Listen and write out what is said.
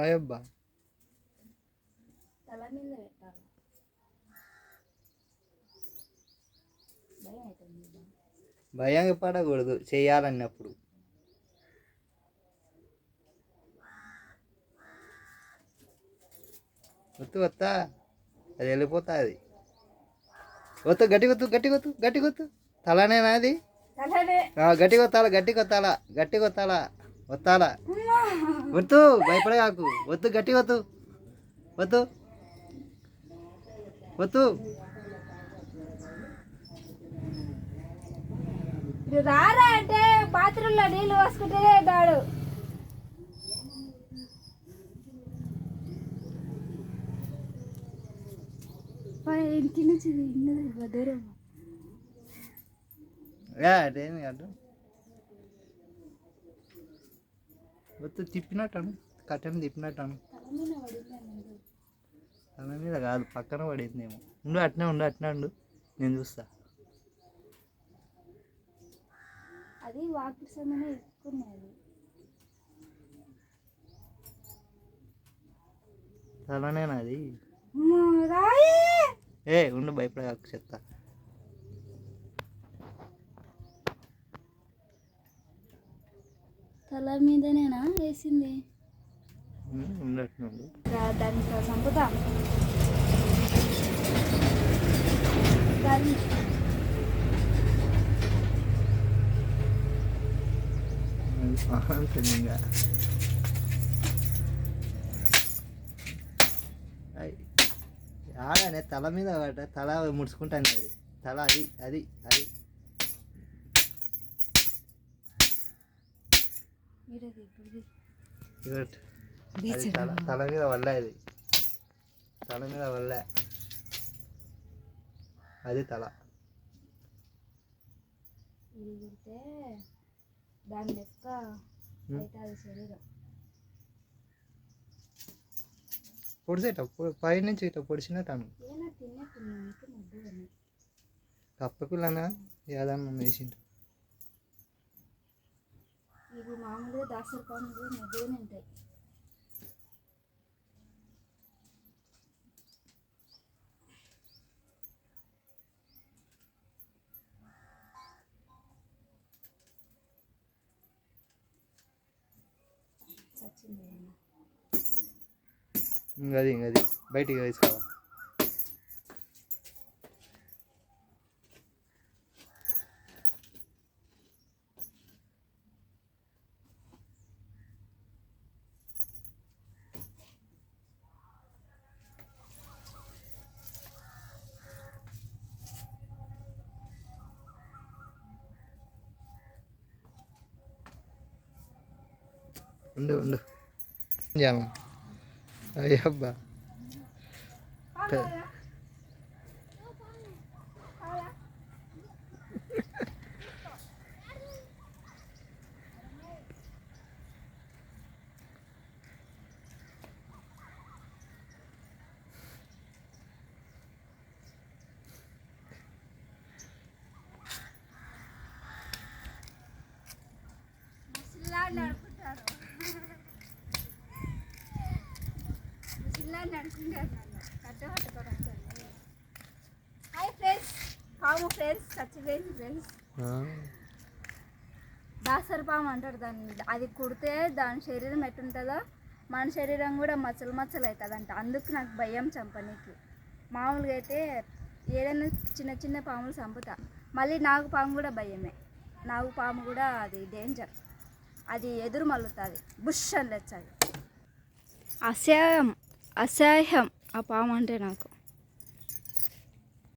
అయ్యబ్బా తల మీద పెట్టాలి. భయం పడకూడదు చేయాలన్నప్పుడు. వత్తా అది వెళ్ళిపోతుంది. వత్తు గట్టి కొత్తు గట్టి కొత్తు గట్టి కొత్తు. తలనేనా అది? గట్టి కొత్తాలా గట్టి కొత్తాలా గట్టి కొత్తాలా వత్తాలా. వద్దు భయపడగాకు. వద్దు గట్టి కొత్తు వద్దు వద్దు. రారా అంటే బాత్రూంలో నీళ్ళు పోసుకుంటే తాడు. ఇంటి నుంచి దూరం అదేమి కాదు. వద్దు తిప్పినట్టాను కట్టెను తిప్పినట్టాను. తల మీద కాదు పక్కన పడిందేమో. ఉండు అట్నే ఉండు నేను చూస్తా. అది వాటర్ సమయంలో ఎక్కున్నది. తలనేనా అది? ఉండు భయపడ చెప్తా. తల మీదనేనా వేసింది? ఉండట్టు దాన్ని చంపుతా. దాన్ని ఆడనే తల మీద తల ముడుచుకుంటాను. అది తల అది అది అది తల మీద వల్ల అది తల మీద వల్ల అది తల దాని లెక్క అవుతుంది శరీరం. పొడిసేట పై నుంచి ఇట్లా పొడిచినట్టాను. కప్ప పిల్లనా ఏదన్నా వేసిండు. ఇది మామూలుగా దాసరి పాములు మధ్యలోనే ఉంటాయి. అది బయటికి వేసుకోవా. ఉండు అయ్యబ్బా హాయ్ ఫ్రెండ్స్, పాము ఫ్రెండ్స్, చచ్చిపోయింది ఫ్రెండ్స్. దాసరి పాము అంటారు దాన్ని. అది కుడితే దాని శరీరం ఎట్టుంటుందో మన శరీరం కూడా మచ్చలు మచ్చలు అవుతుందంట. అందుకు నాకు భయం చంపనీకి. మామూలుగా అయితే ఏదైనా చిన్న చిన్న పాములు చంపుతా. మళ్ళీ నాగు పాము కూడా భయమే. నాగు పాము కూడా అది డేంజర్. అది ఎదురు మల్లుతుంది, బుష్ అని లేచది. అసహ్యం ఆ పాము అంటే నాకు.